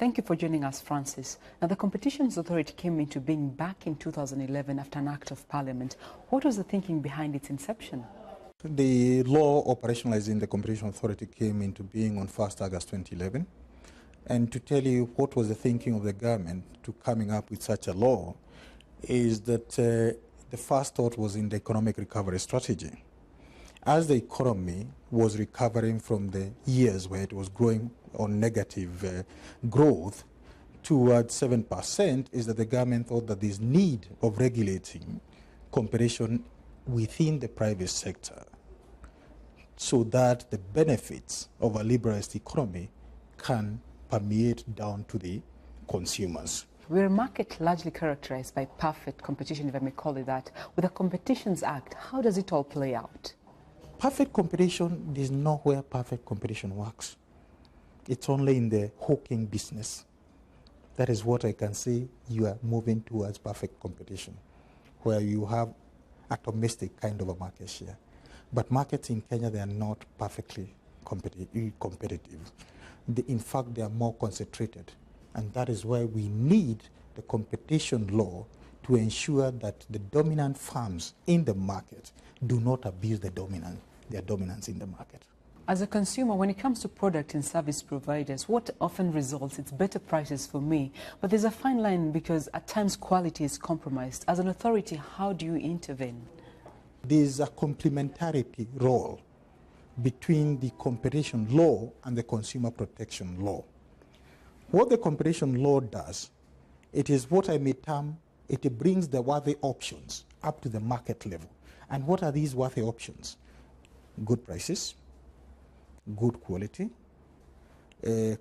Thank you for joining us, Francis. Now, the Competitions Authority came into being back in 2011 after an Act of Parliament. What was the thinking behind its inception? The law operationalizing the Competition Authority came into being on 1st August 2011. And to tell you what was the thinking of the government to coming up with such a law is that the first thought was in the economic recovery strategy. As the economy was recovering from the years where it was growing on negative growth towards 7%, is that the government thought that this need of regulating competition within the private sector so that the benefits of a liberalized economy can permeate down to the consumers. We're a market largely characterized by perfect competition, if I may call it that. With the Competitions Act, how does it all play out? Perfect competition is not where perfect competition works. It's only in the hawking business. That is what I can say you are moving towards perfect competition, where you have a domestic kind of a market share. But markets in Kenya, they are not perfectly competitive. In fact, they are more concentrated. And that is why we need the competition law to ensure that the dominant firms in the market do not abuse their dominance in the market. As a consumer, when it comes to product and service providers, what often results, it's better prices for me. But there's a fine line because at times quality is compromised. As an authority, how do you intervene? There's a complementarity role between the competition law and the consumer protection law. What the competition law does, it is what I may term, it brings the worthy options up to the market level. And what are these worthy options? Good prices, good quality,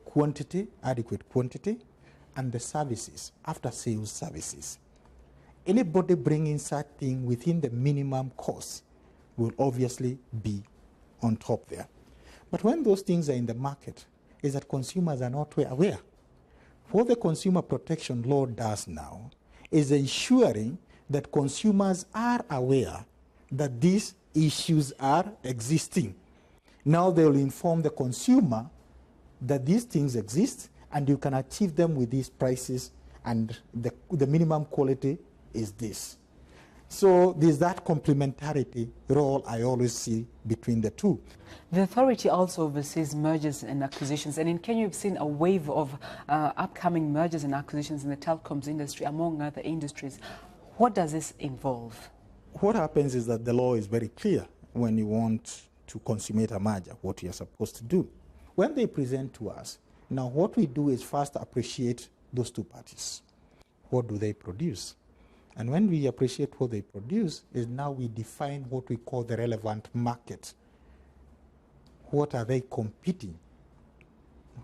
quantity, adequate quantity, and the services, after-sales services. Anybody bringing such thing within the minimum cost will obviously be on top there. But when those things are in the market, is that consumers are not aware. What the consumer protection law does now is ensuring that consumers are aware that these issues are existing. Now they will inform the consumer that these things exist and you can achieve them with these prices and the minimum quality is this. So there's that complementarity role I always see between the two. The authority also oversees mergers and acquisitions, and in Kenya we've seen a wave of upcoming mergers and acquisitions in the telecoms industry, among other industries. What does this involve? What happens is that the law is very clear when you want to consummate a merger, what you're supposed to do. When they present to us, now what we do is first appreciate those two parties. What do they produce? And when we appreciate what they produce, is now we define what we call the relevant market. What are they competing?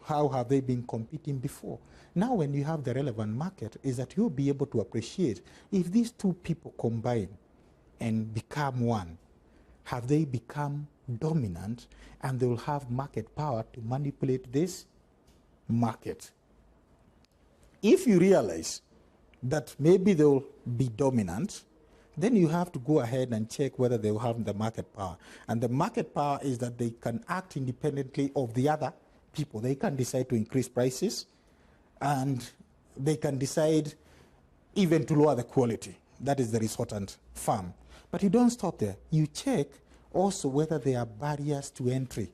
How have they been competing before? Now when you have the relevant market, is that you'll be able to appreciate if these two people combine and become one, have they become dominant and they will have market power to manipulate this market. If you realize that maybe they will be dominant, then you have to go ahead and check whether they will have the market power. And the market power is that they can act independently of the other people. They can decide to increase prices and they can decide even to lower the quality. That is the resultant firm. But you don't stop there. You check also whether there are barriers to entry.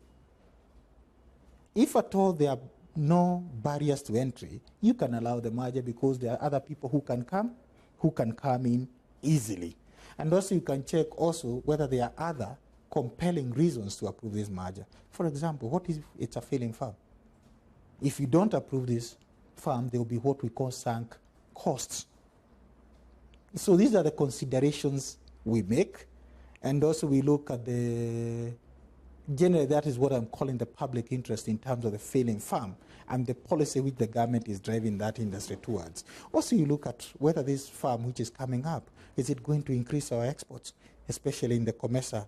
If at all there are no barriers to entry, you can allow the merger because there are other people who can come in easily. And also you can check also whether there are other compelling reasons to approve this merger. For example, what if it's a failing firm? If you don't approve this firm, there will be what we call sunk costs. So these are the considerations we make. And also we look at generally that is what I'm calling the public interest in terms of the failing firm and the policy which the government is driving that industry towards. Also you look at whether this firm which is coming up, is it going to increase our exports, especially in the COMESA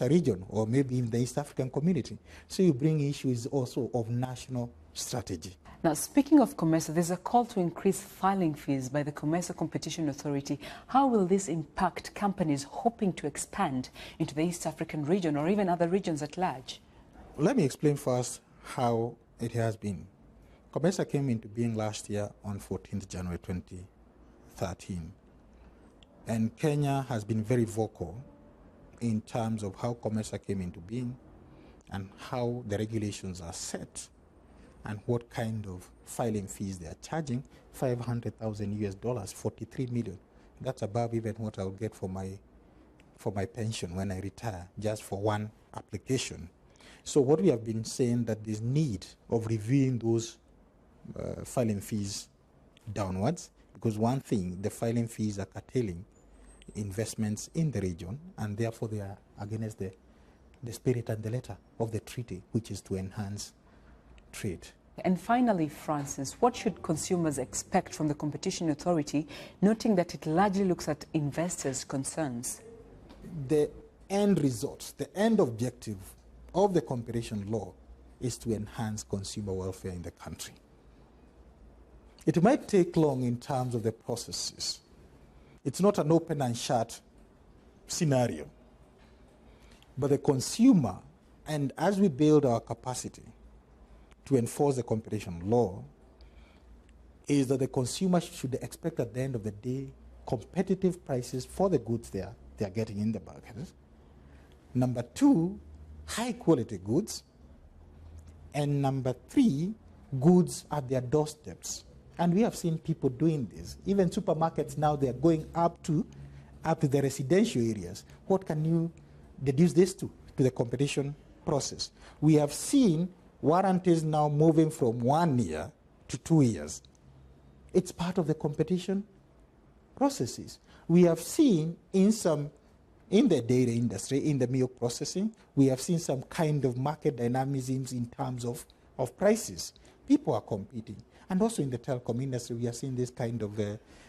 region or maybe in the East African community. So you bring issues also of national strategy. Now, speaking of COMESA, there's a call to increase filing fees by the COMESA Competition Authority. How will this impact companies hoping to expand into the East African region or even other regions at large? Let me explain first how it has been. COMESA came into being last year on 14th January 2013. And Kenya has been very vocal in terms of how COMESA came into being and how the regulations are set and what kind of filing fees they are charging. $500,000, 43 million. That's above even what I'll get for my pension when I retire, just for one application. So what we have been saying that there's need of reviewing those filing fees downwards, because one thing, the filing fees are curtailing investments in the region, and therefore they are against the spirit and the letter of the treaty, which is to enhance trade. And finally, Francis, what should consumers expect from the Competition Authority, noting that it largely looks at investors' concerns? The end result, the end objective of the competition law is to enhance consumer welfare in the country. It might take long in terms of the processes. It's not an open and shut scenario. But the consumer, and as we build our capacity to enforce the competition law, is that the consumer should expect at the end of the day competitive prices for the goods they are getting in the market. Number two, high quality goods. And number three, goods at their doorsteps. And we have seen people doing this. Even supermarkets now, they are going up to the residential areas. What can you deduce this to the competition process? We have seen warranties now moving from 1 year to 2 years. It's part of the competition processes. We have seen in the dairy industry, in the milk processing, we have seen some kind of market dynamisms in terms of prices. People are competing. And also in the telecom industry, we are seeing this kind of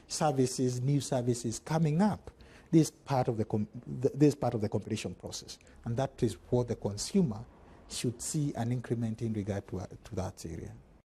services, new services coming up. This is part of the competition process. And that is what the consumer should see an increment in regard to that area.